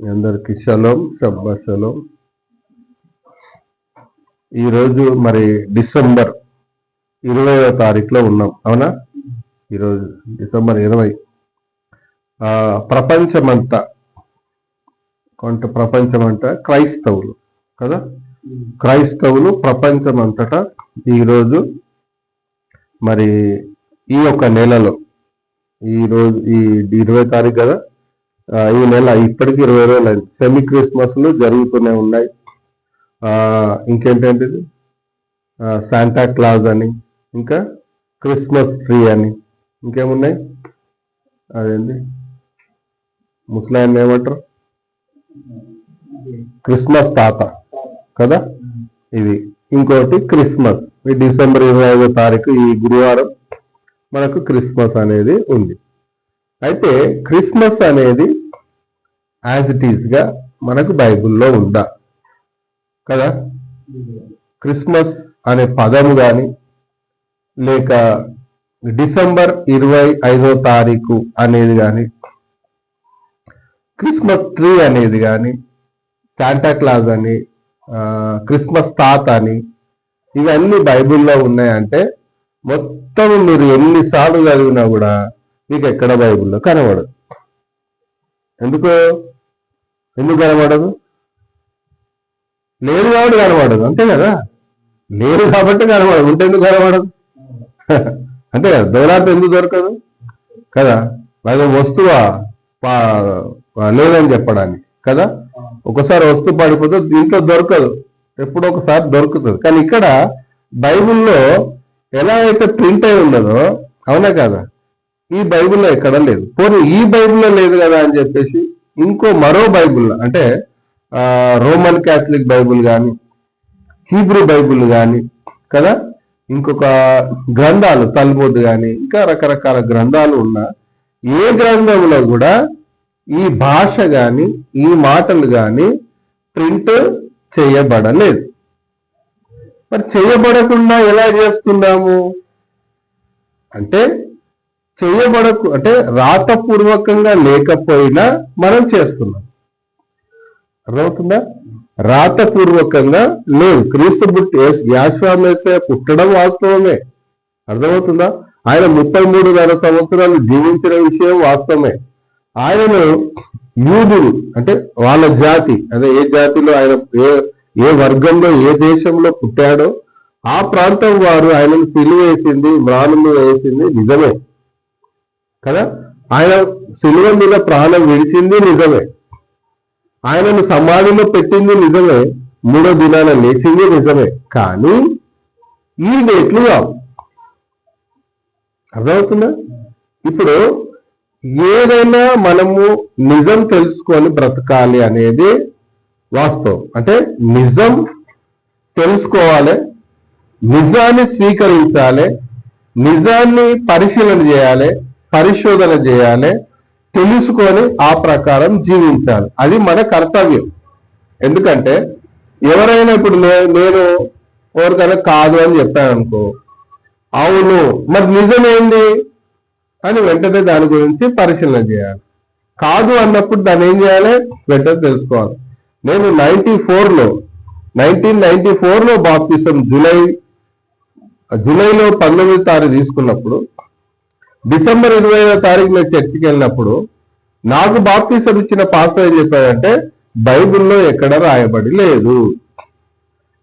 మీ అందరికి shalom షబ్బా shalom. ఈరోజు మరి డిసెంబర్ 20వ తారీఖులో ఉన్నాం, అవునా? ఈరోజు డిసెంబర్ 20. ప్రపంచమంతా క్రైస్తవులు కదా, క్రైస్తవులు ప్రపంచమంతటా ఈరోజు మరి ఈ యొక్క నెలలో, ఈరోజు ఈ 20 తారీఖు కదా, ఈ నెల ఇప్పటికి 20 రోజులు అయింది. సెమీ క్రిస్మస్లు జరుగుతూనే ఉన్నాయి. ఇంకేంటంటే శాంటా క్లాజ్ అని, ఇంకా క్రిస్మస్ ట్రీ అని, ఇంకేమున్నాయి, అదేంటి ముస్లాం ఏమంటారు, క్రిస్మస్ తాత కదా ఇవి. ఇంకోటి క్రిస్మస్, ఈ డిసెంబర్ 25వ తారీఖు ఈ గురువారం మనకు క్రిస్మస్ అనేది ఉంది. అయితే క్రిస్మస్ అనేది యాజ్ ఇట్ ఈజ్ గా మనకు బైబిల్లో ఉందా కదా? క్రిస్మస్ అనే పదము కానీ, లేక డిసెంబర్ 25వ తారీఖు అనేది కానీ, క్రిస్మస్ ట్రీ అనేది కానీ, శాంటా క్లాజ్ అని, క్రిస్మస్ తాత అని, ఇవన్నీ బైబిల్లో ఉన్నాయంటే మొత్తం మీరు ఎన్నిసార్లు చదివినా కూడా మీకు ఎక్కడ బైబిల్లో కనబడదు. ఎందుకు కనబడదు? లేదు కాబట్టి కనబడదు, అంతే కదా. లేదు కాబట్టి కనబడదు, ఉంటే ఎందుకు కనబడదు? అంతే కదా. దొరాట ఎందుకు దొరకదు కదా, అది వస్తువా లేదని చెప్పడానికి కదా. ఒకసారి వస్తువు పడిపోతే దీంట్లో దొరకదు, ఎప్పుడో ఒకసారి దొరుకుతుంది. కానీ ఇక్కడ బైబిల్లో ఎలా అయితే ప్రింట్ అయి ఉన్నదో, అవునా కదా, ఈ బైబిల్లో ఎక్కడ లేదు. పోనీ ఈ బైబిల్లో లేదు కదా అని చెప్పేసి మరో బైబిల్లో, అంటే రోమన్ క్యాథలిక్ బైబిల్ కానీ, హీబ్రూ బైబిల్ కానీ కదా, ఇంకొక గ్రంథాలు తల్ముద్ కానీ, ఇంకా రకరకాల గ్రంథాలు ఉన్న ఏ గ్రంథంలో కూడా ఈ భాష కానీ, ఈ మాటలు కానీ ప్రింట్ చేయబడలేదు. మరి చేయబడకుండా ఎలా చేస్తున్నాము అంటే, అంటే రాతపూర్వకంగా లేకపోయినా మనం చేస్తున్నాం. అర్థమవుతుందా? రాతపూర్వకంగా లేదు. క్రీస్తు యాశ్వామేసే పుట్టడం వాస్తవమే, అర్థమవుతుందా? ఆయన 33 సంవత్సరాలు జీవించిన విషయం వాస్తవమే. ఆయనను యూదులు అంటే వాళ్ళ జాతి, అదే ఏ జాతిలో ఆయన ఏ వర్గంలో ఏ దేశంలో పుట్టాడో ఆ ప్రాంతం వారు ఆయనను సిలువేసింది, మ్రాణులు వేసింది నిజమే కదా. ఆయన సిలువ మీద ప్రాణం విడిచింది నిజమే. ఆయనను సమాధిలో పెట్టింది నిజమే. 3వ దినాన లేచింది నిజమే. కానీ ఈ డేట్లు కావు. అర్థమవుతుందా? ఇప్పుడు ఏదైనా మనము నిజం తెలుసుకొని బ్రతకాలి అనేది వాస్తవం. అంటే నిజం తెలుసుకోవాలి, నిజాన్ని స్వీకరించాలి, నిజాన్ని పరిశీలన చేయాలి, పరిశోధన చేయాలి, తెలుసుకొని ఆ ప్రకారం జీవించాలి. అది మన కర్తవ్యం. ఎందుకంటే ఎవరైనా ఇప్పుడు నేను ఎవరికైనా కాదు అని చెప్పాను అనుకో, అవును మరి నిజమేంది అని వెంటనే దాని గురించి పరిశీలన చేయాలి. కాదు అన్నప్పుడు దాన్ని ఏం చేయాలి, వెంటనే తెలుసుకోవాలి. నేను 1994లో బాప్తిసం జూలైలో 19వ తారీఖు తీసుకున్నప్పుడు, డిసెంబర్ 20వ తారీఖు నేను చర్చికి వెళ్ళినప్పుడు నాకు బాప్తిసం ఇచ్చిన పాస్టర్ ఏం చెప్పాడంటే, బైబిల్లో ఎక్కడ రాయబడి లేదు,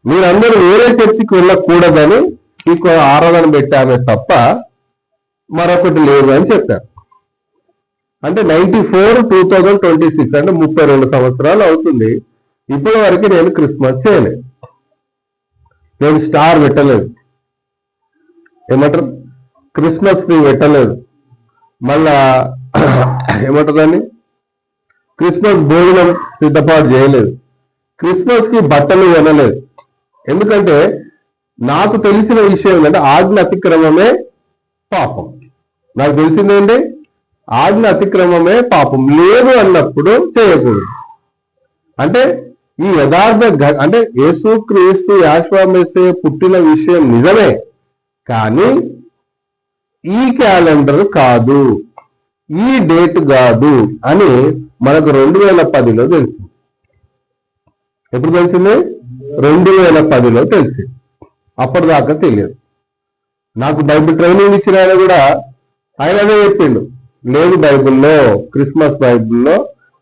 మీరందరూ వేరే చర్చికి వెళ్ళకూడదని మీకు ఆరాధన పెట్టామే తప్ప మరొకటి లేదు అని చెప్పారు. అంటే 2026 అంటే 32 సంవత్సరాలు అవుతుంది. ఇప్పటి వరకు నేను క్రిస్మస్ చేయలేదు, నేను స్టార్ పెట్టలేదు, ఏమంటారు క్రిస్మస్ ట్రీ పెట్టలేదు, మళ్ళా ఏమంటుందని క్రిస్మస్ భోజనం సిద్ధపాటు చేయలేదు, క్రిస్మస్ కి బట్టలు కొనలేదు. ఎందుకంటే నాకు తెలిసిన విషయం ఏంటంటే ఆజ్ఞ అతిక్రమమే పాపం. నాకు తెలిసిందేంటి, ఆజ్ఞ అతిక్రమమే పాపం. లేదు అన్నప్పుడు చేయకూడదు. అంటే ఈ యథార్థ అంటే యేసు క్రీస్తు యాశ్వామేసే పుట్టిన విషయం నిజమే, కానీ ఈ క్యాలెండర్ కాదు. ఈ డేట్ కాదు అని మనకు 2010లో తెలిసింది. ఎప్పుడు తెలిసింది? 2010లో తెలిసింది. అప్పటిదాకా తెలియదు. నాకు బైబిల్ ట్రైనింగ్ ఇచ్చిన ఆయన కూడా ఆయననే చెప్పిండు, లేదు బైబిల్లో, క్రిస్మస్ బైబిల్లో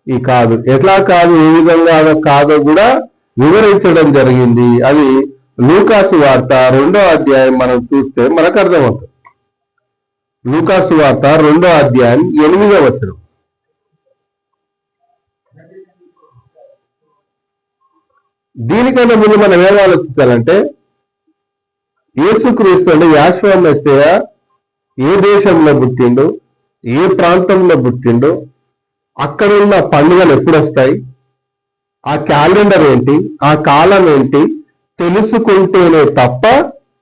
ఈ కాదు, ఎట్లా కాదు, ఏ విధంగా కాదో కూడా వివరించడం జరిగింది. అది లూకాసు వార్త 2వ అధ్యాయం మనం చూస్తే మనకు అర్థమవుతుంది. లూకాసు వార్త 2వ అధ్యాయం 8వ వచనం. దీనికన్నా ముందు మనం ఏం ఆలోచించాలంటే, యేసుక్రీస్తు అంటే యాషువ మెస్సీయ ఏ దేశంలో పుట్టిండు, ఏ ప్రాంతంలో పుట్టిండు, అక్కడున్న పండుగలు ఎప్పుడు వస్తాయి, ఆ క్యాలెండర్ ఏంటి, ఆ కాలం ఏంటి తెలుసుకుంటేనే తప్ప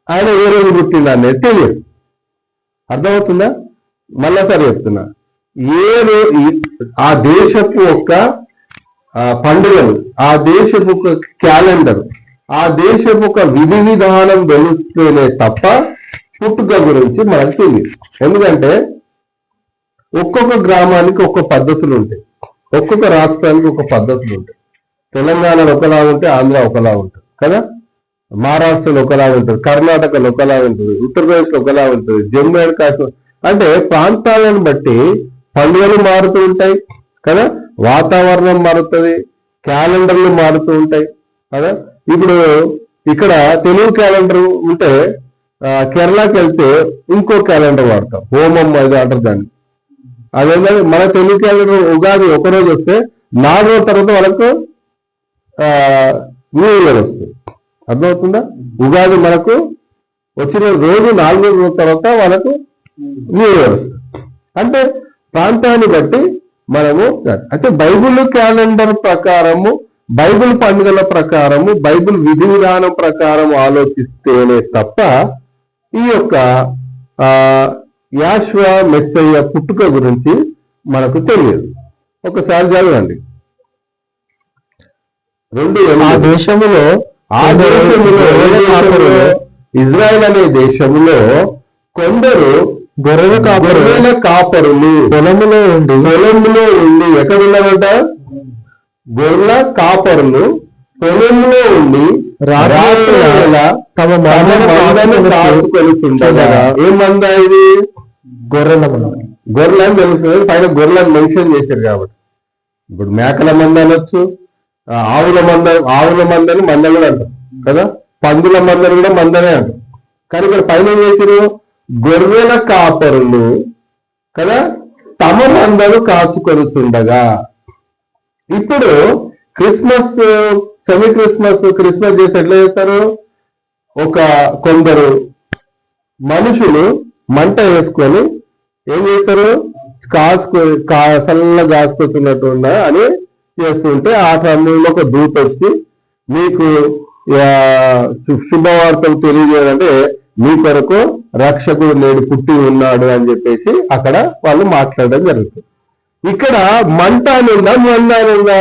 ఆయన ఏ రోజు పుట్టిండు అనేది తెలియదు. అర్థమవుతుందా? మళ్ళాసారి చెప్తున్నా, ఆ దేశపు ఒక పండుగలు, ఆ దేశపు ఒక క్యాలెండర్, ఆ దేశపు ఒక విధి విధానం తెలుస్తేనే తప్ప పుట్టుక గురించి మనకు తెలియదు. ఎందుకంటే ఒక్కొక్క గ్రామానికి ఒక్కొక్క పద్ధతులు ఉంటాయి, ఒక్కొక్క రాష్ట్రానికి ఒక పద్ధతులు ఉంటాయి. తెలంగాణలో ఒకలా ఉంటే ఆంధ్ర ఒకలా ఉంటుంది కదా, మహారాష్ట్రలో ఒకలా ఉంటుంది, కర్ణాటకలో ఒకలా ఉంటుంది, ఉత్తరప్రదేశ్లో ఒకలా ఉంటుంది, జమ్మూ అండ్ కాశ్మీర్. అంటే ప్రాంతాలను బట్టి పండుగలు మారుతూ ఉంటాయి కదా, వాతావరణం మారుతుంది, క్యాలెండర్లు మారుతూ ఉంటాయి కదా. ఇప్పుడు ఇక్కడ తెలుగు క్యాలెండర్ ఉంటే కేరళకి వెళ్తే ఇంకో క్యాలెండర్ వాడతాం, హోమం అది అంటారు దాన్ని. అదేంటంటే మన తెలుగు క్యాలెండర్ ఉగాది ఒకరోజు వస్తే 4 రోజుల తర్వాత వాళ్ళకు న్యూ ఇయర్ వస్తుంది. అర్థమవుతుందా? ఉగాది మనకు వచ్చిన రోజు 4 రోజుల తర్వాత వాళ్ళకు న్యూ ఇయర్ వస్తుంది. అంటే ప్రాంతాన్ని బట్టి మనము, అంటే బైబిల్ క్యాలెండర్ ప్రకారము, బైబిల్ పండుగల ప్రకారము, బైబిల్ విధి విధానం ప్రకారం ఆలోచిస్తేనే తప్ప ఈ యొక్క యాషువ మెస్సయ్య పుట్టుక గురించి మనకు తెలియదు. ఒకసారి చదవండి. ఆ దేశములో ఇజ్రాయెల్ అనే దేశములో కొందరు గొర్రెల కాపరులు పొలములో ఉండి ఎక్కడ ఉన్నారంట? గొర్రెల కాపరులు పొలంలో ఉండి రాత్రి తమ మందను కాచుకొలుతుండగా. ఏం మంద ఇది? గొర్రెల మంద. గొర్రెలని తెలుస్తుంది, పైన గొర్రెలను మెన్షన్ చేశారు కాబట్టి. ఇప్పుడు మేకల మంద అనొచ్చు, ఆవుల మందని మంద కూడా అంటారు కదా, పందుల మందని కూడా మందనే అంటారు. కానీ ఇక్కడ పైన ఏం చేశారు? గొర్రెల కాపరులు కదా తమ మందను కాచుకొలుతుండగా. ఇప్పుడు క్రిస్మస్, క్రిస్మస్ చేసి ఎట్లా చేస్తారు? కొందరు మనుషులు మంట వేసుకొని ఏం చేస్తారు? చల్లగా కాచుకుంటున్నట్టు అని చేస్తుంటే ఆ సమయంలో ఒక దూత వచ్చి మీకు శుభవార్తలు తెలియజేయాలంటే మీ కొరకు రక్షకుడు నేడు పుట్టి ఉన్నాడు అని చెప్పేసి అక్కడ వాళ్ళు మాట్లాడడం జరుగుతుంది. ఇక్కడ మంట అనుందా, మంద అనుందా?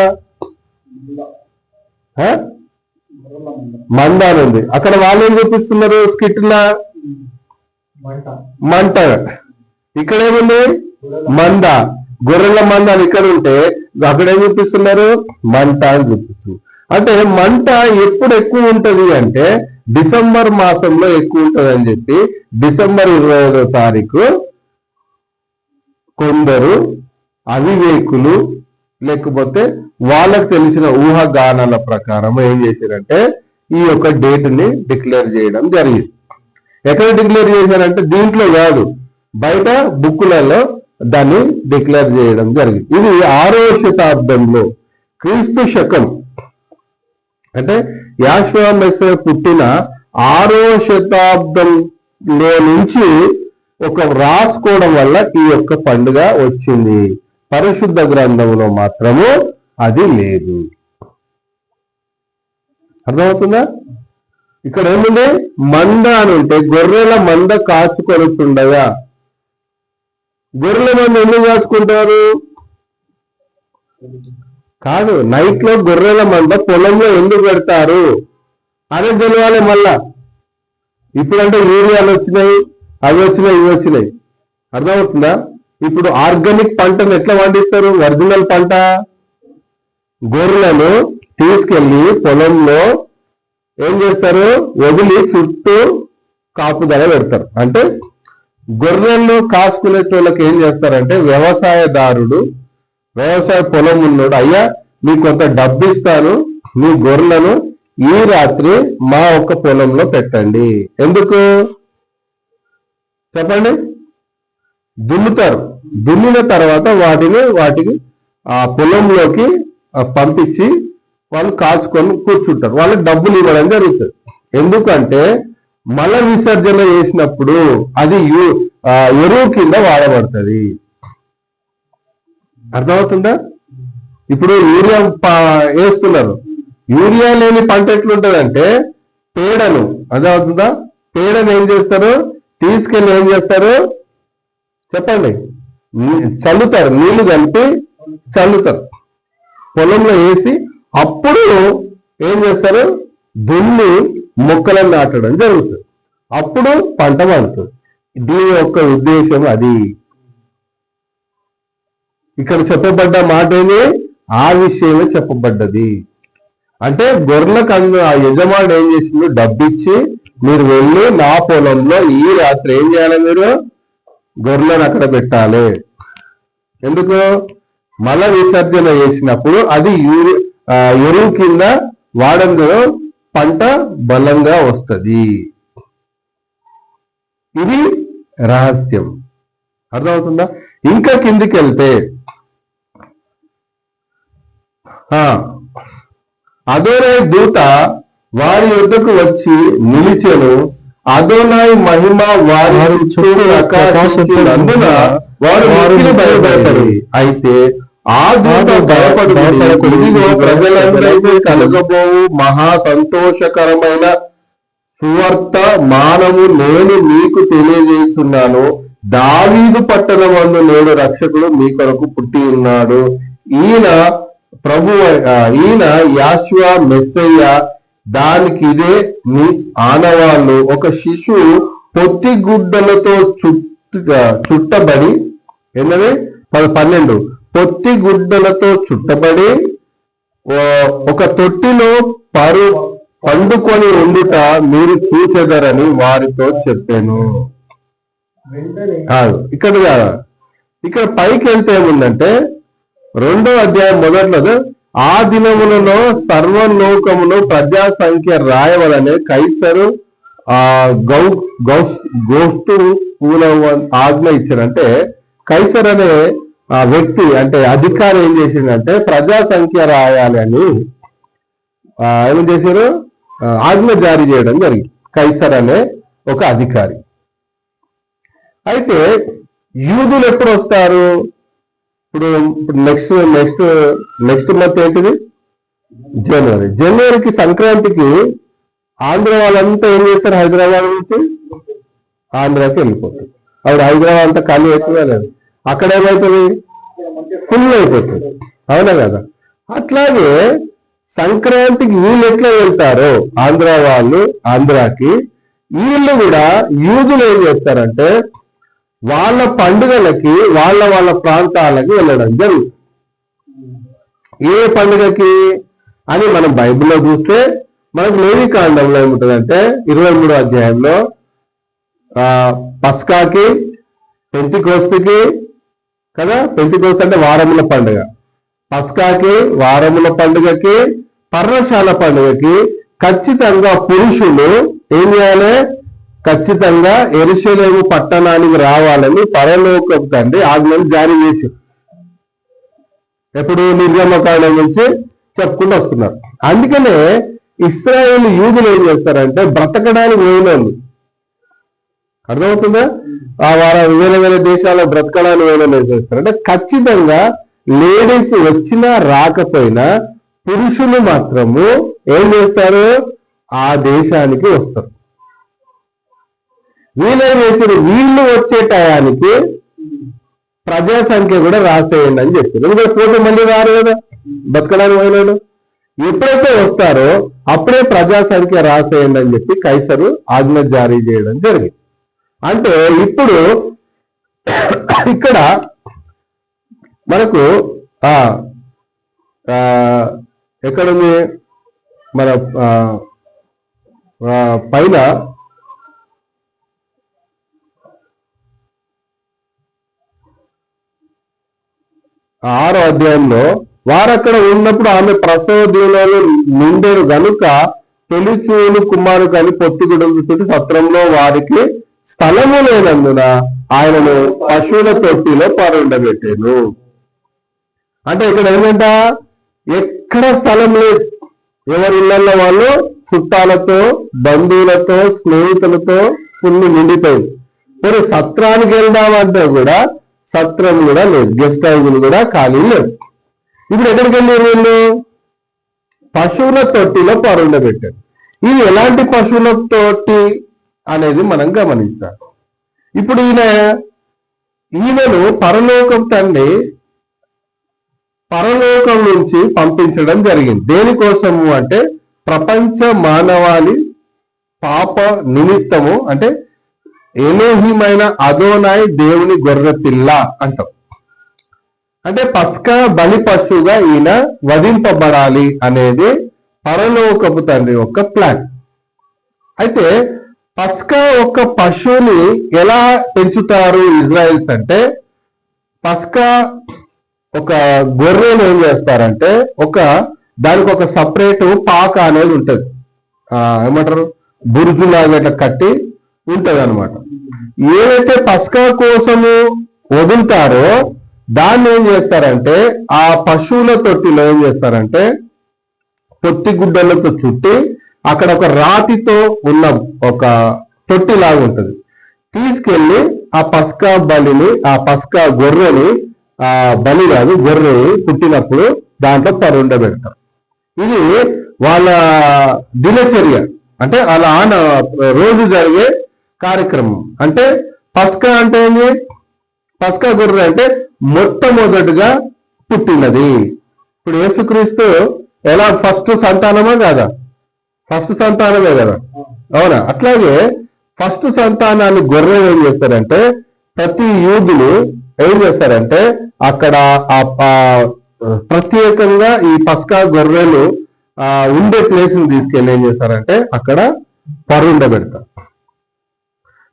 మంద అనుంది. అక్కడ వాళ్ళు ఏం చూపిస్తున్నారు? స్కిట్లా మంట. ఇక్కడ ఏముంది? మంద. గొర్రెల మంద అని ఇక్కడ ఉంటే అక్కడ ఏం చూపిస్తున్నారు? మంట అని చూపిస్తుంది. అంటే మంట ఎప్పుడు ఎక్కువ ఉంటది అంటే డిసెంబర్ మాసంలో ఎక్కువ ఉంటది అని చెప్పి డిసెంబర్ 25వ తారీఖు కొందరు అవివేకులు లేకపోతే వాళ్ళకు తెలిసిన ఊహాగానాల ప్రకారం ఏం చేశారంటే ఈ యొక్క డేట్ ని డిక్లేర్ చేయడం జరిగింది. ఎక్కడ డిక్లేర్ చేశారంటే దీంట్లో కాదు, బయట బుక్కులలో దాన్ని డిక్లేర్ చేయడం జరిగింది. ఇది 6వ శతాబ్దంలో క్రీస్తు శకం, అంటే యాషువ మెస్సయ్య పుట్టిన 6వ శతాబ్దంలో నుంచి రాసుకోవడం వల్ల ఈ యొక్క పండుగ వచ్చింది. పరిశుద్ధ గ్రంథంలో మాత్రము అది లేదు. అర్థమవుతుందా? ఇక్కడ ఏముంది? మంద అని ఉంటే గొర్రెల మంద కాచుకొనుతుండగా. గొర్రెల మంద ఎందుకు కాచుకుంటారు? కాదు, నైట్ లో గొర్రెల మంద పొలంలో ఎందుకు పెడతారు అనే తెలియాలి. మళ్ళా ఇప్పుడంటే యూరియాలు వచ్చినాయి, అవి వచ్చినాయి, ఇవి వచ్చినాయి. అర్థమవుతుందా? ఇప్పుడు ఆర్గానిక్ పంటను ఎట్లా పండిస్తారు? ఒరిజినల్ పంట గొర్రెలను తీసుకెళ్లి పొలంలో ఏం చేస్తారు? వదిలి చుట్టూ కాపుదల పెడతారు. అంటే గొర్రెలను కాసుకునేటోళ్ళకి ఏం చేస్తారంటే వ్యవసాయదారుడు, వ్యవసాయ పొలం ఉన్నాడు, అయ్యా మీకు కొంత డబ్బు ఇస్తాను, మీ గొర్రెలను ఈ రాత్రి మా ఒక్క పొలంలో పెట్టండి. ఎందుకు చెప్పండి? దున్నుతారు. దున్నిన తర్వాత వాటికి ఆ పొలంలోకి పంపించి వాళ్ళు కాచుకొని కూర్చుంటారు. వాళ్ళకి డబ్బులు ఇవ్వడం జరుగుతుంది. ఎందుకంటే మల విసర్జన చేసినప్పుడు అది ఎరువు కింద వాడబడుతుంది. అర్థమవుతుందా? ఇప్పుడు యూరియా వేస్తున్నారు. యూరియా లేని పంట ఎట్లుంటదంటే పేడను, అర్థమవుతుందా? పేడను ఏం చేస్తారు? తీసుకెళ్ళి ఏం చేస్తారు చెప్పండి? చల్లుతారు. నీళ్లు కలిపి చల్లుతారు, పొలంలో వేసి అప్పుడు ఏం చేస్తారు? దున్ని మొక్కలను నాటడం జరుగుతుంది. అప్పుడు పంట పండుతుంది. దీని యొక్క ఉద్దేశం అది. ఇక్కడ చెప్పబడ్డ మాట ఏమి? ఆ విషయమే చెప్పబడ్డది. అంటే గొర్రెలకు ఆ యజమాని ఏం చేసిండు? డబ్బిచ్చి మీరు వెళ్ళి నా పొలంలో ఈ రాత్రి ఏం చేయాలి? మీరు గొర్రెలను అక్కడ పెట్టాలి. ఎందుకు? మల విసర్జన చేసినప్పుడు అది ఎరువు కింద వాడంలో పంట బలంగా వస్తుంది. ఇది రహస్యం. అర్థమవుతుందా? ఇంకా కిందికి వెళ్తే అదోనాయి దూత వారి యొద్దకు వచ్చి నిలిచెను. అదోనాయి మహిమ వారి చుట్టూ ప్రకాశించినందున వారు భయపడతారు. అయితే ఆ దూత భయపడకు, ఇదిగో ప్రజలందరికీ కలగబోవు మహా సంతోషకరమైన సువార్త మానము నేను మీకు తెలియజేస్తున్నాను. దావీదు పట్టణమందు నేడు రక్షకుడు మీ కొరకు పుట్టి ఉన్నాడు. ఈయన యాషువా మెస్సయ్య. దానికి ఇదే మీ ఆనవాళ్ళు. ఒక శిశువు పొత్తి గుడ్డలతో చుట్టబడి 12 పొత్తి గుడ్డలతో చుట్టబడి ఒక తొట్టిలో పండుకొని ఉండుట మీరు చూచెదరని వారితో చెప్పాను. ఇక్కడ పైకి వెళ్తే ఏముందంటే 2వ అధ్యాయం మొదట్లో ఆ దినములలో సర్వలోకమును ప్రజా సంఖ్య రాయవలనే కైసరు గౌస్తు ఆజ్ఞ ఇచ్చారంటే కైసర్ అనే వ్యక్తి అంటే అధికారి ఏం చేసిందంటే ప్రజా సంఖ్య రాయాలి అని ఏం చేశారు? ఆజ్ఞ జారీ చేయడం జరిగింది. కైసర్ అనే ఒక అధికారి. అయితే యూదులు ఎప్పుడు వస్తారు? ఇప్పుడు నెక్స్ట్ మంత్ ఏంటిది? జనవరికి సంక్రాంతికి ఆంధ్ర వాళ్ళంతా ఏం చేస్తారు? హైదరాబాద్ నుంచి ఆంధ్రాకి వెళ్ళిపోతుంది. అప్పుడు హైదరాబాద్ అంతా ఖాళీ అవుతుందా లేదు? అక్కడ ఏమవుతుంది? ఫుల్ అయిపోతుంది. అవునా కదా? అట్లాగే సంక్రాంతికి వీళ్ళు ఎట్లా వెళ్తారో ఆంధ్ర వాళ్ళు ఆంధ్రాకి, వీళ్ళు కూడా యూదులు ఏం చేస్తారంటే వాళ్ళ పండుగలకి వాళ్ళ ప్రాంతాలకి వెళ్ళడం జరుగుతుంది. ఏ పండుగకి అని మనం బైబిల్లో చూస్తే మనకు లేవి కాండంలో ఏముంటుందంటే 23వ అధ్యాయంలో పస్కాకి, పెంతికోస్తుకి కదా, పెంతికోస్తు అంటే వారముల పండుగ, పస్కాకి వారముల పండుగకి, పర్ణశాల పండుగకి ఖచ్చితంగా పురుషులు ఏం చేయాలి? ఖచ్చితంగా యెరూషలేము పట్టణానికి రావాలని పరలోకపు తండ్రి ఆజ్ఞలు జారీ చేశారు. ఎప్పుడు? నిర్గమకాండం నుంచి చెప్పుకుంటూ వస్తున్నారు. అందుకనే ఇశ్రాయేలు యూదులు ఏం చేస్తారంటే బ్రతకడానికి పోయినాను. అర్థమవుతుందా? వేరే వేరే దేశాల్లో బ్రతకడానికి పోయిన ఏం చేస్తారంటే ఖచ్చితంగా లేడీస్ వచ్చినా రాకపోయినా పురుషులు మాత్రము ఏం చేస్తారు? ఆ దేశానికి వస్తారు. వీళ్ళేం చేశారు? వీళ్ళు వచ్చే టయానికి ప్రజా సంఖ్య కూడా రాసేయండి అని చెప్పారు. ఎందుకంటే పోతే మళ్ళీ రారు కదా బతకడానికి పోయినాడు. ఎప్పుడైతే వస్తారో అప్పుడే ప్రజా సంఖ్య రాసేయండి అని చెప్పి కైసరు ఆజ్ఞ జారీ చేయడం జరిగింది. అంటే ఇప్పుడు ఇక్కడ మనకు ఎక్కడుంది మన పైన 6వ అధ్యాయంలో వారక్కడ ఉన్నప్పుడు ఆమె ప్రసవ దీవులలో నిండేరు గనుక తొలిచూలు కుమారు కాని పొత్తిగుడులు చుట్టూ సత్రంలో వారికి స్థలము లేనందున ఆయనను పశువుల తొట్టిలో పరుండబెట్టాను. అంటే ఇక్కడ ఏంటంట, ఎక్కడ స్థలం లేదు, ఎవరి ఇళ్లలో వాళ్ళు చుట్టాలతో బంధువులతో స్నేహితులతో ఫుల్ నిండిపోయింది. మరి సత్రానికి వెళ్దామంటే కూడా సత్రం కూడా లేదు, గెస్ట్ హౌస్లు కూడా ఖాళీ లేదు. ఇప్పుడు ఎక్కడికి వెళ్ళారు వీళ్ళు? పశువుల తొట్టిలో పరుండబెట్టారు. ఇది ఎలాంటి పశువుల తొట్టి అనేది మనం గమనించాలి. ఇప్పుడు ఈయనను పరలోకం తండ్రి పరలోకం నుంచి పంపించడం జరిగింది. దేనికోసము అంటే ప్రపంచ మానవాళి పాప నిమిత్తము, అంటే ఎలోహిమైన అదోనాయ్ దేవుని గొర్రె పిల్ల అంటాం. అంటే పస్కా బలి పశువుగా ఈయన వధింపబడాలి అనేది పరలోకపు తండ్రి యొక్క ప్లాన్. అయితే పస్కా ఒక పశువుని ఎలా పెంచుతారు ఇజ్రాయెల్స్ అంటే, పస్కా ఒక గొర్రెను ఏం చేస్తారంటే దానికి ఒక సపరేట్ పాక అనేది ఉంటుంది, ఏమంటారు బురుజులాగా ఇట్లా కట్టి ఉంటది అనమాట. ఏదైతే పస్కా కోసము వదులుతారో దాన్ని ఏం చేస్తారంటే ఆ పశువుల తొట్టిలో ఏం చేస్తారంటే పొత్తి గుడ్డలతో చుట్టి అక్కడ ఒక రాతితో ఉన్న ఒక తొట్టి లాగా ఉంటుంది, తీసుకెళ్లి ఆ పస్కా బలిని, ఆ పస్కా గొర్రెని, ఆ బలి కాదు గొర్రెని పుట్టినప్పుడు దాంట్లో పరుండబెడతారు. ఇది వాళ్ళ దినచర్య, అంటే అలా రోజు జరిగే కార్యక్రమం. అంటే పస్కా అంటే ఏంటి? పస్కా గొర్రె అంటే మొట్టమొదటిగా పుట్టినది. ఇప్పుడు యేసుక్రీస్తు ఎలా ఫస్ట్ సంతానమా కాదా? ఫస్ట్ సంతానమే కదా, అవునా? అట్లాగే ఫస్ట్ సంతానాన్ని గొర్రె ఏం చేస్తారంటే ప్రతి యూదులు ఏం చేస్తారంటే అక్కడ ప్రత్యేకంగా ఈ పస్కా గొర్రెలు ఉండే ప్లేస్ ని తీసుకెళ్ళి ఏం చేస్తారంటే అక్కడ పరుండబెడతారు.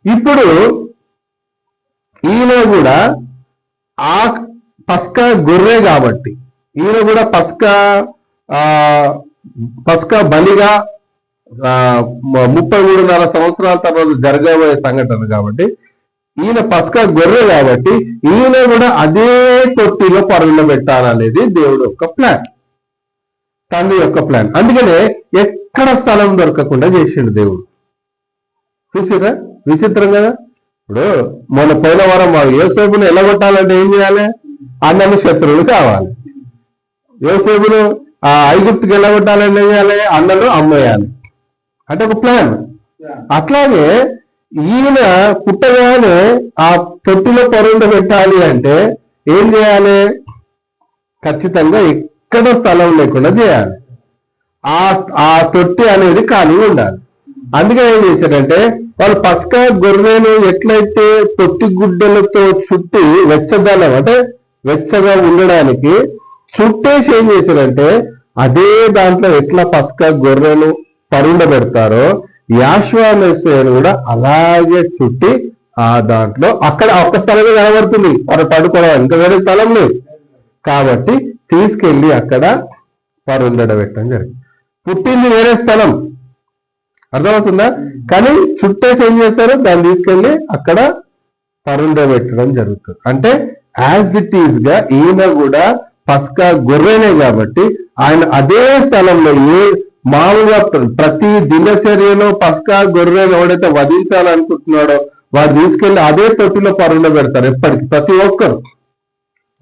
ఇప్పుడు ఈయన కూడా ఆ పస్కా గొర్రె కాబట్టి ఈయన కూడా పస్కా బలిగా 33.5 సంవత్సరాల తర్వాత జరగబోయే సంఘటన కాబట్టి ఈయన పస్కా గొర్రె కాబట్టి ఈయన కూడా అదే తొట్టిలో పరుండబెట్టాలనేది దేవుడు యొక్క ప్లాన్, తండ్రి యొక్క ప్లాన్. అందుకనే ఎక్కడ స్థలం దొరకకుండా చేసిండు దేవుడు. చూసిరా విచిత్రం కదా. ఇప్పుడు మొన్న పోయిన వారం యోసేపును ఎల్లగొట్టాలంటే ఏం చేయాలి? అన్నలు శత్రువులు కావాలి. యోసేపును ఐగుప్తుకి ఎల్లగొట్టాలంటే ఏం చేయాలి? అన్నలు అమ్మేయాలి. అంటే ఒక ప్లాన్. అట్లాగే ఈయన పుట్టగానే ఆ తొట్టిలో పరుండబెట్టాలి అంటే ఏం చేయాలి? ఖచ్చితంగా ఎక్కడ స్థలం లేకుండా చేయాలి. ఆ తొట్టి అనేది ఖాళీ ఉండాలి. అందుకే ఏం చేశారంటే వాళ్ళు పస్కా గొర్రెను ఎట్లయితే తొట్టి గుడ్డలతో చుట్టి వెచ్చదనం, అంటే వెచ్చగా ఉండడానికి చుట్టేసి ఏం చేశారంటే అదే దాంట్లో ఎట్లా పస్కా గొర్రెను పరుండబెడతారో యాశ్వామేశ్వరుని కూడా అలాగే చుట్టి ఆ దాంట్లో అక్కడ ఒక్క స్థలమే కనబడుతుంది వారు పడుకోవడం, ఇంకా వేరే స్థలం లేదు కాబట్టి తీసుకెళ్లి అక్కడ పరుండబెట్టడం జరిగింది. పుట్టింది వేరే స్థలం, అర్థమవుతుందా? కానీ చుట్టేసి ఏం చేస్తారు? దాన్ని తీసుకెళ్లి అక్కడ పరుండబెట్టడం జరుగుతుంది. అంటే యాజ్ ఇట్ ఈజ్ గా ఈయన కూడా పస్కా గొర్రెనే కాబట్టి ఆయన అదే స్థలంలో మామూలుగా ప్రతి దినచర్యలో పస్కా గొర్రెను ఎవడైతే వధించాలనుకుంటున్నాడో వాడు తీసుకెళ్లి అదే తొట్టిలో పరుండబెడతారు ఎప్పటికీ, ప్రతి ఒక్కరు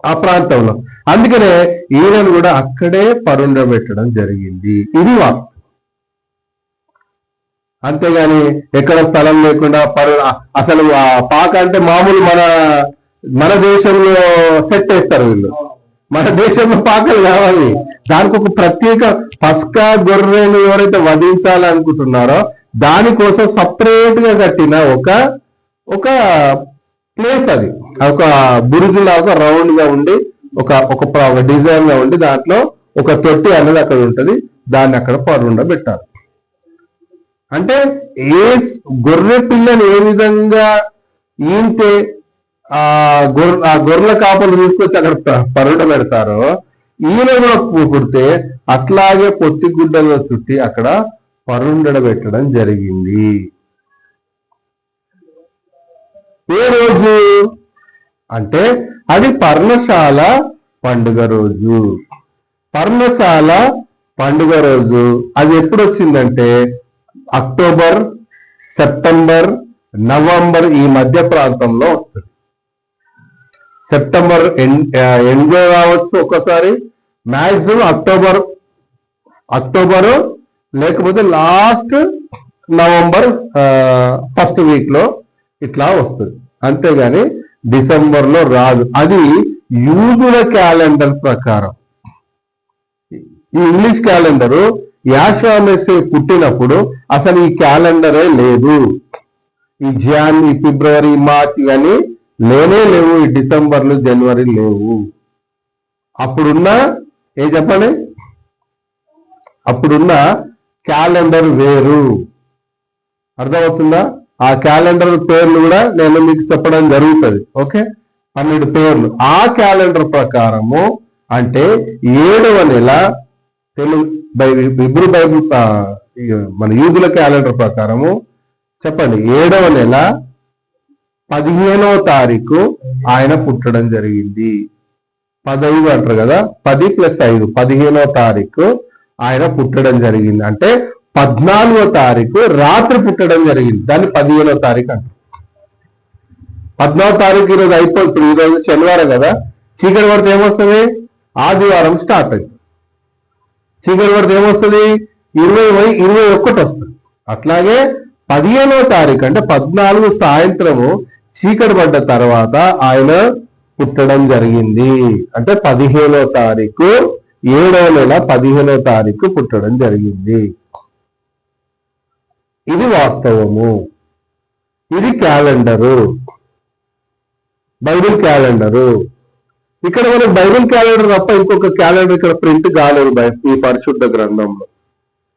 ఆ ప్రాంతంలో. అందుకనే ఈయనను కూడా అక్కడే పరుండబెట్టడం జరిగింది. ఇది వాస్తవం. అంతేగాని ఎక్కడ స్థలం లేకుండా అసలు ఆ పాక అంటే మామూలు మన దేశంలో సెట్ వేస్తారు వీళ్ళు, మన దేశంలో పాకలు కావాలి. దానికి ఒక ప్రత్యేక పస్కా గొర్రెను ఎవరైతే వధించాలనుకుంటున్నారో దానికోసం సపరేట్ గా కట్టిన ఒక ప్లేస్ అది. ఒక బురుజులాగా రౌండ్ గా ఉండి ఒక డిజైన్ గా ఉండి దాంట్లో ఒక తొట్టి అనేది అక్కడ ఉంటది, దాన్ని అక్కడ పరుండబెట్టాలి. అంటే గొర్రె పిల్లని ఏ విధంగా ఈంటే ఆ గొర్రెల కాపలు తీసుకొచ్చి అక్కడ పరుండ పెడతారో, ఈయన కూడా పుడితే అట్లాగే పొత్తి గుడ్డలో చుట్టి అక్కడ పరుండబెట్టడం జరిగింది. ఏ రోజు అంటే అది పర్ణశాల పండుగ రోజు. పర్ణశాల పండుగ రోజు అది ఎప్పుడు వచ్చిందంటే అక్టోబర్, సెప్టెంబర్, నవంబర్ ఈ మధ్య ప్రాంతంలో వస్తుంది. సెప్టెంబర్ ఎండ్లో రావచ్చు ఒకసారి, మ్యాక్సిమం అక్టోబర్ లేకపోతే లాస్ట్ నవంబర్ ఫస్ట్ వీక్ లో ఇట్లా వస్తుంది, అంతేగాని డిసెంబర్ లో రాదు. అది యూదుల క్యాలెండర్ ప్రకారం. ఈ ఇంగ్లీష్ క్యాలెండరు యాషామెస్ పుట్టినప్పుడు అసలు ఈ క్యాలెండరే లేదు. ఈ ఈ ఫిబ్రవరి, మార్చ్ ఇవన్నీ లేవు. ఈ డిసెంబర్లు, జనవరి లేవు. అప్పుడున్న చెప్పండి, అప్పుడున్న క్యాలెండర్ వేరు. అర్థమవుతుందా? ఆ క్యాలెండర్ పేర్లు కూడా నేను మీకు చెప్పడం జరుగుతుంది. ఓకే, 12 పేర్లు. ఆ క్యాలెండర్ ప్రకారము అంటే 7వ నెల తెలుగు హిబ్రూ బైబిల్ మన యూదుల క్యాలెండర్ ప్రకారము చెప్పండి, 7వ నెల 15వ తారీఖు ఆయన పుట్టడం జరిగింది. 15 అంటారు కదా, 10 + 5 15వ తారీఖు ఆయన పుట్టడం జరిగింది. అంటే 14వ తారీఖు రాత్రి పుట్టడం జరిగింది. దాన్ని 15వ తారీఖు అంటారు. 14వ తారీఖు ఈరోజు అయిపోతుంది. ఈరోజు శనివారం కదా, చీకటి పడితే ఏమొస్తుంది? ఆదివారం స్టార్ట్ అవుతుంది. చీకటి పడితే ఏమొస్తుంది? 21 వస్తుంది. అట్లాగే 15వ తారీఖు అంటే 14 సాయంత్రము చీకటి పడ్డ తర్వాత ఆయన పుట్టడం జరిగింది. అంటే 15వ తారీఖు 7వ నెల 15వ తారీఖు పుట్టడం జరిగింది. ఇది వాస్తవము. ఇది క్యాలెండరు, బైబిల్ క్యాలెండరు. ఇక్కడ మనకు బైబిల్ క్యాలెండర్ తప్ప ఇంకొక క్యాలెండర్ ఇక్కడ ప్రింట్ కాలేదు ఈ పరిశుద్ధ గ్రంథంలో.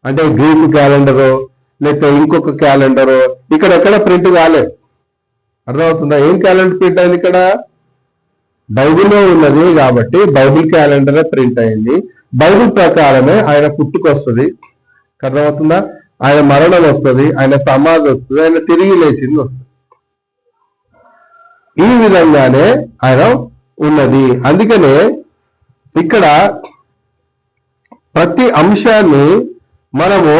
అంటే గ్రీక్ క్యాలెండరు లేకపోతే ఇంకొక క్యాలెండరు ఇక్కడ ఎక్కడ ప్రింట్ కాలేదు. అర్థమవుతుందా? ఏం క్యాలెండర్ ప్రింట్ అయింది? ఇక్కడ బైబిల్లో ఉన్నది కాబట్టి బైబిల్ క్యాలెండరే ప్రింట్ అయింది. బైబిల్ ప్రకారమే ఆయన పుట్టుకొస్తుంది. అర్థమవుతుందా? ఆయన మరణం వస్తుంది, ఆయన సమాధి వస్తుంది, ఆయన తిరిగి లేచింది వస్తుంది. ఈ విధంగానే ఆయన ఉన్నది. అందుకనే ఇక్కడ ప్రతి అంశాన్ని మనము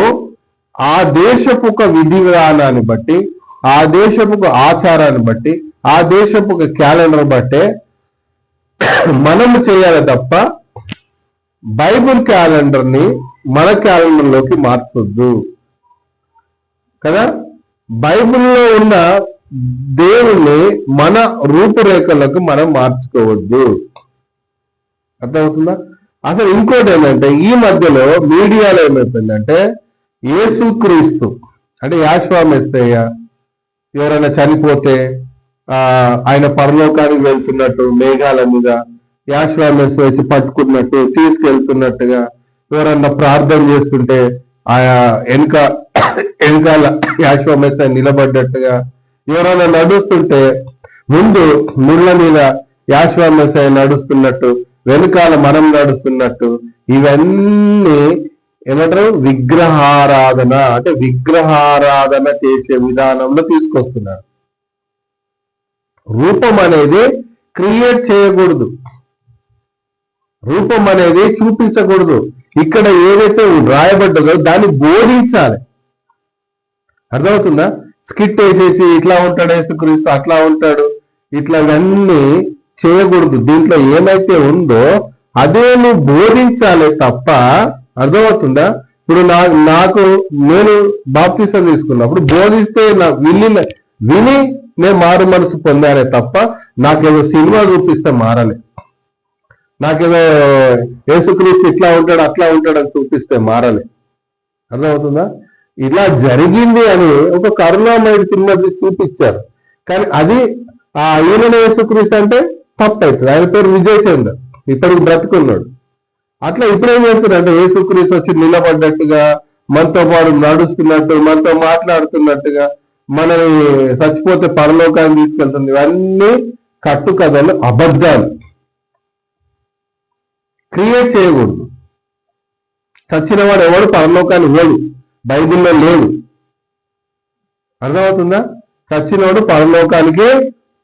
ఆ దేశపు ఒక విధి విధానాన్ని బట్టి, ఆ దేశపు ఒక ఆచారాన్ని బట్టి, ఆ దేశపు ఒక క్యాలెండర్ బట్టే మనము చేయాలి తప్ప బైబిల్ క్యాలెండర్ని మన క్యాలెండర్లోకి మార్చొద్దు కదా. బైబిల్లో ఉన్న దేవుణ్ణి మన రూపురేఖలకు మనం మార్చుకోవద్దు. అర్థమవుతుందా? అసలు ఇంకోటి ఏంటంటే ఈ మధ్యలో మీడియాలో ఏమైపోయిందంటే యేసుక్రీస్తు అంటే యాషవా మెస్సయ్య ఎవరైనా చనిపోతే ఆయన పరలోకానికి వెళ్తున్నట్టు మేఘాల మీద యాషవా మెస్సయ్య వచ్చి పట్టుకున్నట్టు తీసుకెళ్తున్నట్టుగా, ఎవరన్నా ప్రార్థన చేస్తుంటే ఆయా వెనకాల యాషవా మెస్సయ్య నిలబడ్డట్టుగా, ఎవరైనా నడుస్తుంటే ముందు ముళ్ళ మీద యాషవా మెస్సయ్య నడుస్తున్నట్టు, వెనకాల మనం నడుస్తున్నట్టు, ఇవన్నీ ఏమంటారు? విగ్రహారాధన. అంటే విగ్రహారాధన చేసే విధానంలో తీసుకొస్తున్నారు. రూపం అనేది క్రియేట్ చేయకూడదు, రూపం అనేది చూపించకూడదు. ఇక్కడ ఏదైతే రాయబడ్డదో దాన్ని బోధించాలి. అర్థమవుతుందా? స్కిట్ వేసేసి ఇట్లా ఉంటాడు యేసుక్రీస్తు, అట్లా ఉంటాడు, ఇట్లా ఇవన్నీ చేయకూడదు. దీంట్లో ఏమైతే ఉందో అదే నువ్వు బోధించాలి తప్ప, అర్థమవుతుందా? ఇప్పుడు నేను బాప్తిసం తీసుకున్నప్పుడు బోధిస్తే విని నేను మారు మనసు పొందానే తప్ప నాకేదో సినిమా చూపిస్తే మారలే, నాకేదో యేసుక్రీస్తు ఇట్లా ఉంటాడు అట్లా ఉంటాడని చూపిస్తే మారలే. అర్థమవుతుందా? ఇలా జరిగింది అని ఒక కరుణామయుడు సినిమా చూపించారు, కానీ అది ఈయన యేసుక్రీస్తు అంటే తప్పు అవుతుంది. ఆయన పేరు విజయ్ చంద్ర, ఇప్పటికి బ్రతుకున్నాడు. అట్లా ఇప్పుడు ఏం చేస్తున్నారంటే యేసుక్రీస్తు వచ్చి నిలబడ్డట్టుగా, మనతో పాటు నడుస్తున్నట్టు, మనతో మాట్లాడుతున్నట్టుగా, మనని చచ్చిపోతే పరలోకాన్ని తీసుకెళ్తుంది. ఇవన్నీ కట్టుకథలు, అబద్ధాలు. క్రియేట్ చేయకూడదు. చచ్చిన వాడు ఎవడు పరలోకాన్ని ఇవ్వడు, బైబిల్లో లేదు. అర్థమవుతుందా? చచ్చినవాడు పరలోకానికి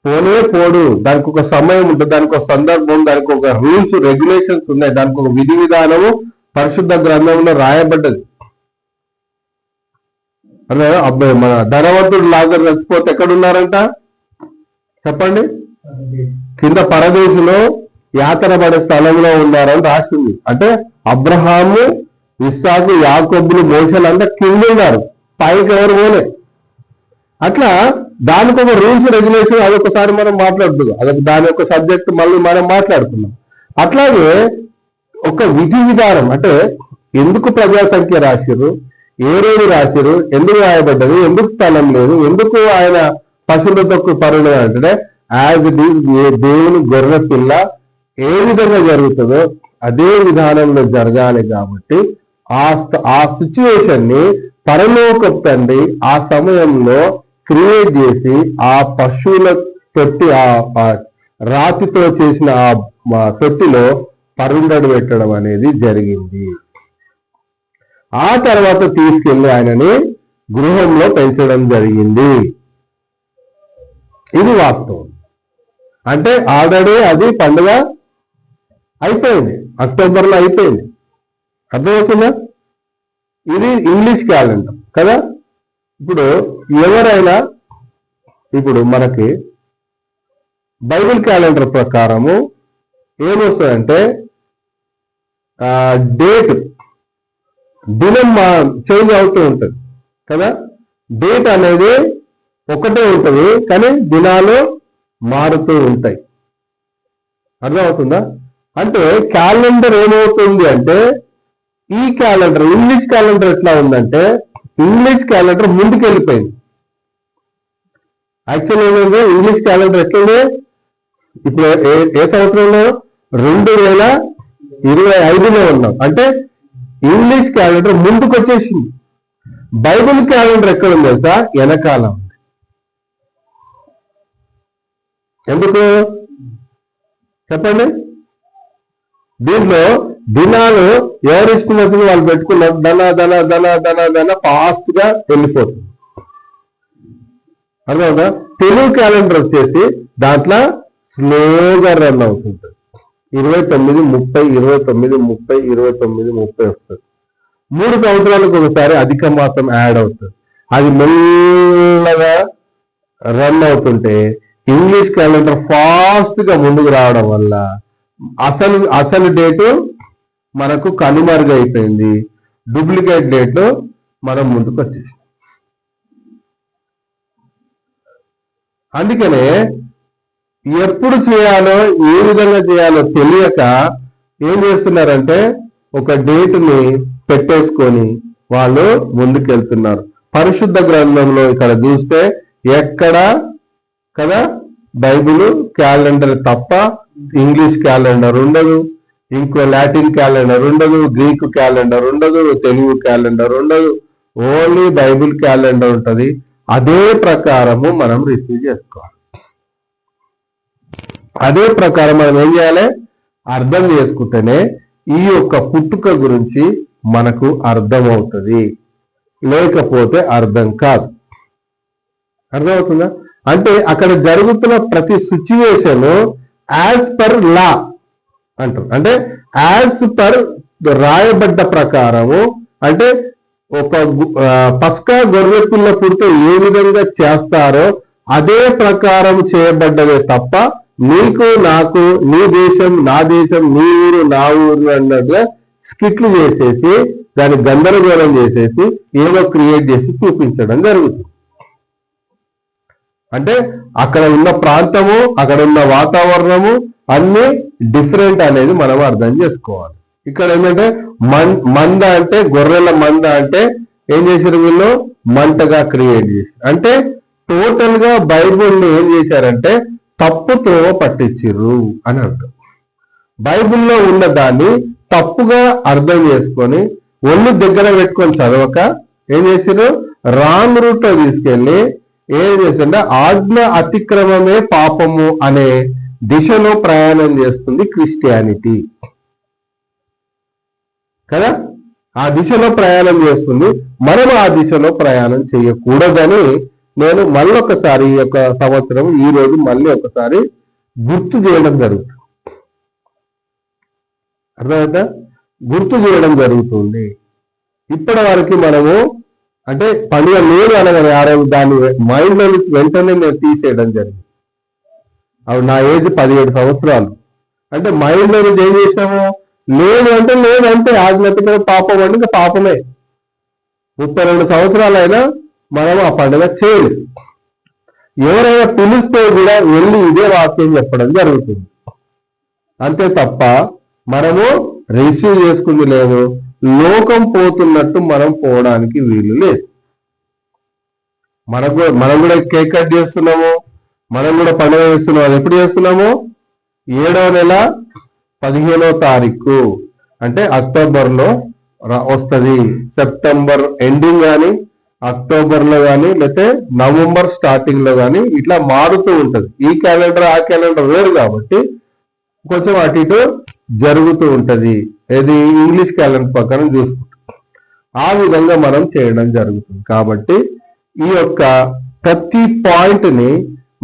పోనే పోడు. దానికి ఒక సమయం ఉంటుంది, దానికి ఒక సందర్భం, దానికి ఒక రూల్స్ రెగ్యులేషన్స్ ఉన్నాయి, దానికి ఒక విధి విధానము పరిశుద్ధ గ్రంథంలో రాయబడ్డది. అదే అబ్బాయి మన ధనవంతుడు లాజరు చచ్చిపోతే ఎక్కడున్నారంట చెప్పండి? కింద పరదేశంలో యాతన పడే స్థలంలో ఉన్నారని రాస్తుంది. అంటే అబ్రహాము, ఇస్సాకు, యాకోబులు, మోషేలు అంతా కింద ఉన్నారు, పైకి ఎవరు పోలే. అట్లా దానికి ఒక రూల్స్ రెగ్యులేషన్, అదొకసారి మనం మాట్లాడుతున్నాం, అదొక దాని యొక్క సబ్జెక్ట్ మళ్ళీ మనం మాట్లాడుకున్నాం. అట్లాగే ఒక విధి విధానం, అంటే ఎందుకు ప్రజాసంఖ్య రాసిరు, ఏ రోజు రాసిరు, ఎందుకు రాయబడ్డది, ఎందుకు స్థలం లేదు, ఎందుకు ఆయన పశువులతో పరిణామం అంటే యాజ్ ఇట్ ఈజ్ దేవుని గొర్రె పిల్ల ఏ విధంగా జరుగుతుందో అదే విధానంలో జరగాలి. కాబట్టి ఆ సిచ్యువేషన్ ని పరలోకపు తండ్రి ఆ సమయంలో క్రియేట్ చేసి ఆ పశువుల తొట్టి, ఆ రాతితో చేసిన ఆ తొట్టిలో పరుండడు పెట్టడం అనేది జరిగింది. ఆ తర్వాత తీసుకెళ్లి ఆయనని గృహంలో పెంచడం జరిగింది. ఇది వాస్తవం. అంటే ఆల్రెడీ అది పండుగ అయిపోయింది, అక్టోబర్లో అయిపోయింది. అర్థమవుతుందా? ఇది ఇంగ్లీష్ క్యాలెండర్ కదా. ఇప్పుడు ఎవరైనా ఇప్పుడు మనకి బైబిల్ క్యాలెండర్ ప్రకారము ఏమొస్తుందంటే డేట్, దినం చేంజ్ అవుతూ ఉంటుంది కదా. డేట్ అనేది ఒకటే ఉంటుంది, కానీ దినాలు మారుతూ ఉంటాయి. అర్థమవుతుందా? అంటే క్యాలెండర్ ఏమవుతుంది అంటే, ఈ క్యాలెండర్ ఇంగ్లీష్ క్యాలెండర్ ఎట్లా ఉందంటే, ఇంగ్లీష్ క్యాలెండర్ ముందుకు వెళ్ళిపోయింది. యాక్చువల్ ఏంటంటే ఇంగ్లీష్ క్యాలెండర్ ఎట్లుంది, ఇప్పుడు ఏ సంవత్సరంలో 2025లో ఉన్నాం. అంటే ఇంగ్లీష్ క్యాలెండర్ ముందుకు వచ్చేసింది. బైబిల్ క్యాలెండర్ ఎక్కడ ఉంది తెలుసా? వెనకాలం. ఎందుకు చెప్పండి? దీంట్లో దినాలు ఎవరు ఇస్తున్నట్టు వాళ్ళు పెట్టుకున్నారు, ధన ధన ధన ధన ధన ఫాస్ట్ గా వెళ్ళిపోతుంది. అర్థమవుతుందా? తెలుగు క్యాలెండర్ వచ్చేసి దాంట్లో స్లోగా రన్ అవుతుంటుంది. 29-30 29-30 29-30 వస్తుంది. 3 సంవత్సరాలకు ఒకసారి అధిక మాసం యాడ్ అవుతుంది. అది మెల్లగా రన్ అవుతుంటే ఇంగ్లీష్ క్యాలెండర్ ఫాస్ట్ గా ముందుకు రావడం వల్ల అసలు డేటు మనకు కనుమరుగైపోయింది. డూప్లికేట్ డేట్ మనం ముందుకు వచ్చేసి, అందుకనే ఎప్పుడు చేయాలో ఏ విధంగా చేయాలో తెలియక ఏం చేస్తున్నారంటే ఒక డేటుని పెట్టేసుకొని వాళ్ళు ముందుకెళ్తున్నారు. పరిశుద్ధ గ్రంథంలో ఇక్కడ చూస్తే ఎక్కడ కదా బైబిల్ క్యాలెండర్ తప్ప ఇంగ్లీష్ క్యాలెండర్ ఉండదు, ఇంకో లాటిన్ క్యాలెండర్ ఉండదు, గ్రీక్ క్యాలెండర్ ఉండదు, తెలుగు క్యాలెండర్ ఉండదు. ఓన్లీ బైబిల్ క్యాలెండర్ ఉంటుంది. అదే ప్రకారము మనం రిసీవ్ చేసుకోవాలి. అదే ప్రకారం మనం ఏం చేయాలి? అర్థం చేసుకుంటేనే ఈ యొక్క పుట్టుక గురించి మనకు అర్థమవుతుంది, లేకపోతే అర్థం కాదు. అర్థమవుతుందా? అంటే అక్కడ జరుగుతున్న ప్రతి సిచ్యువేషన్ యాజ్ పర్ లా అంటారు. అంటే యాజ్ పర్ రాయబడ్డ ప్రకారము, అంటే ఒక పస్కా గొర్రె పిల్ల పుడితే ఏ విధంగా చేస్తారో అదే ప్రకారం చేయబడ్డదే తప్ప నీకు నాకు నీ దేశం నా దేశం, నీ ఊరు నా ఊరు అన్నట్టుగా స్కిట్లు చేసేసి దాన్ని గందరగోళం చేసేసి ఏదో క్రియేట్ చేసి చూపించడం జరుగుతుంది. అంటే అక్కడ ఉన్న ప్రాంతము, అక్కడ ఉన్న వాతావరణము అన్ని డిఫరెంట్ అనేది మనం అర్థం చేసుకోవాలి. ఇక్కడ ఏంటంటే మంద అంటే గొర్రెల మంద అంటే ఏం చేశారు వీళ్ళు? మంటగా క్రియేట్ చేశారు. అంటే టోటల్ గా బైబుల్ని ఏం చేశారంటే తప్పుతో పట్టించిర్రు అని అర్థం. బైబిల్లో ఉన్న దాన్ని తప్పుగా అర్థం చేసుకొని ఒళ్ళు దగ్గర పెట్టుకొని చదవక ఏం చేసిరు, రాంగ్ రూట్ లో తీసుకెళ్లి ఏం చేసిండే ఆజ్ఞ అతిక్రమమే పాపము అనే దిశలో ప్రయాణం చేస్తుంది క్రిస్టియానిటీ కదా. ఆ దిశలో ప్రయాణం చేస్తుంది. మనం ఆ దిశలో ప్రయాణం చేయకూడదని నేను మళ్ళొకసారి ఈ యొక్క సంవత్సరం ఈ రోజు మళ్ళీ ఒకసారి గుర్తు చేయడం జరుగుతుంది. అర్థమైందా? గుర్తు చేయడం జరుగుతుంది. ఇప్పటి వరకు మనము అంటే పండుగ లేదు అనగానే ఆ రోజు దాన్ని మైండ్ లో వెంటనే నేను తీసేయడం జరిగింది. అవి నా ఏజ్ 17 సంవత్సరాలు. అంటే మైండ్ లో ఏం చేసాము, లేదు అంటే లేదు అంటే ఆజ్ఞాతిక పాపం అంటే ఇంకా పాపమే. 32 సంవత్సరాలైనా మనం ఆ పండుగ చేయలేదు. ఎవరైనా పిలిస్తే కూడా వెళ్ళి ఇదే వాక్యం చెప్పడం జరుగుతుంది. అంతే తప్ప మనము రిసీవ్ చేసుకుంది లేదు. లోకం పోతున్నట్టు మనం పోవడానికి వీలు లేదు. మనం కూడా కేక్ కట్ చేస్తున్నాము, మనం కూడా పండుగ చేస్తున్నాము. అది ఎప్పుడు చేస్తున్నాము? 7వ నెల 15వ తారీఖు అంటే అక్టోబర్లో వస్తుంది. సెప్టెంబర్ ఎండింగ్ కానీ అక్టోబర్లో కానీ లేకపోతే నవంబర్ స్టార్టింగ్ లో కానీ ఇట్లా మారుతూ ఉంటది. ఈ క్యాలెండర్ ఆ క్యాలెండర్ వేరు కాబట్టి కొంచెం అటు ఇటు జరుగుతూ ఉంటది. ఇది ఇంగ్లీష్ క్యాలెండర్ ప్రకారం చూసుకుంటాం. ఆ విధంగా మనం చేయడం జరుగుతుంది. కాబట్టి ఈ యొక్క ప్రతి పాయింట్ ని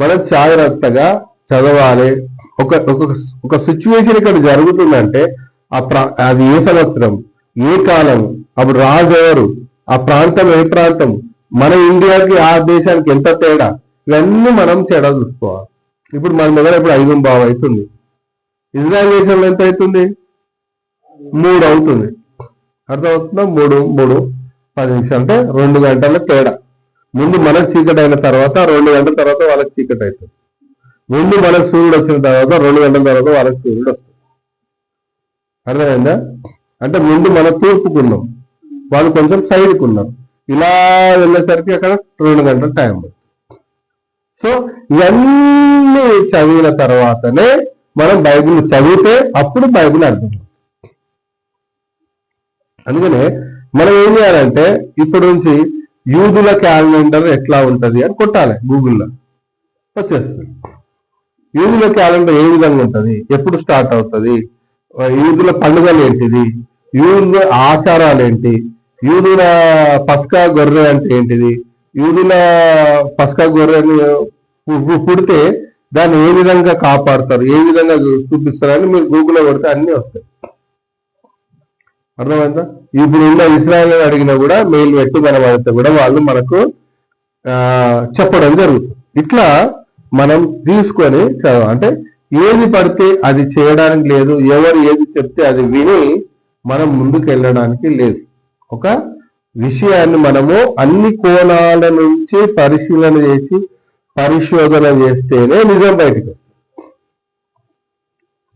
మనం జాగ్రత్తగా చదవాలి. ఒక సిచ్యువేషన్ ఇక్కడ జరుగుతుందంటే అది ఏ సంవత్సరం, ఏ కాలం, అప్పుడు రాజు ఎవరు, ఆ ప్రాంతం ఏ ప్రాంతం, మన ఇండియాకి ఆ దేశానికి ఎంత తేడా, ఇవన్నీ మనం తేడా చూసుకోవాలి. ఇప్పుడు మన దగ్గర ఇప్పుడు 5:15 అవుతుంది. ఇజ్రాయల్ దేశంలో ఎంత అవుతుంది? 3 అవుతుంది. అర్థమవుతుందా? 3:10 అంటే 2 గంటల తేడా. ముందు మనకు చీకటి అయిన తర్వాత 2 గంటల తర్వాత వాళ్ళకి చీకటి అవుతుంది. ముందు మనకు సూర్యుడు వచ్చిన తర్వాత 2 గంటల తర్వాత వాళ్ళకి సూర్యుడు వస్తుంది. అర్థమైందా? అంటే ముందు మనం తూర్పుకున్నాం, వాళ్ళు కొంచెం సైడ్కు ఉన్నారు. ఇలా వెళ్ళేసరికి అక్కడ 2 గంటల టైం పడుతుంది. సో ఇవన్నీ చదివిన తర్వాతనే మనం బైబిల్ చదివితే అప్పుడు బైబిల్ అర్థం. అందుకనే మనం ఏం చేయాలంటే ఇప్పటి నుంచి యూదుల క్యాలెండర్ ఎట్లా ఉంటది అని కొట్టాలి, గూగుల్లో వచ్చేస్తుంది. యూదుల క్యాలెండర్ ఏ విధంగా ఉంటది, ఎప్పుడు స్టార్ట్ అవుతుంది, యూదుల పండుగలు ఏంటిది, యూదుల ఆచారాలు ఏంటి, యూదుల పస్కా గొర్రె అంటే ఏంటిది, యూదుల పస్కా గొర్రెని పుడితే దాన్ని ఏ విధంగా కాపాడుతారు, ఏ విధంగా చూపిస్తారని మీరు గూగుల్లో కొడితే అన్ని వస్తాయి. అర్థమైందా? ఇప్పుడు ఉన్న ఇస్రాయల్ అడిగినా కూడా మెయిల్ పెట్టి మనం అడిగితే కూడా వాళ్ళు మనకు చెప్పడం జరుగుతుంది. ఇట్లా మనం తీసుకొని చదవ అంటే ఏది పడితే అది చేయడానికి లేదు, ఎవరు ఏది చెప్తే అది విని మనం ముందుకు వెళ్ళడానికి లేదు. ఒక విషయాన్ని మనము అన్ని కోణాల నుంచి పరిశీలన చేసి పరిశోధన చేస్తేనే నిజం బయటికి వస్తుంది,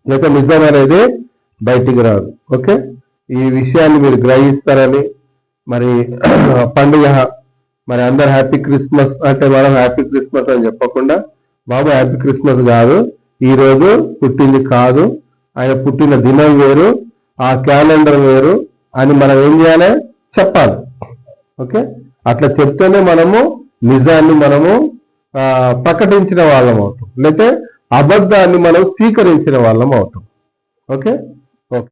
లేక నిజం అనేది బయటికి రాదు. ఓకే, ఈ విషయాన్ని మీరు గ్రహిస్తారని మరి పండుగ మరి అందరు హ్యాపీ క్రిస్మస్ అంటే మనం హ్యాపీ క్రిస్మస్ అని చెప్పకుండా బాబు హ్యాపీ క్రిస్మస్ కాదు, ఈ రోజు పుట్టింది కాదు, ఆయన పుట్టిన దినం వేరు, ఆ క్యాలెండర్ వేరు అని మనం ఏం చేయాలి, చెప్పాలి. ఓకే, అట్లా చెప్తేనే మనము నిజాన్ని మనము ప్రకటించిన వాళ్ళం అవుతాం, లేకపోతే అబద్ధాన్ని మనం స్వీకరించిన వాళ్ళం అవుతాం. ఓకే.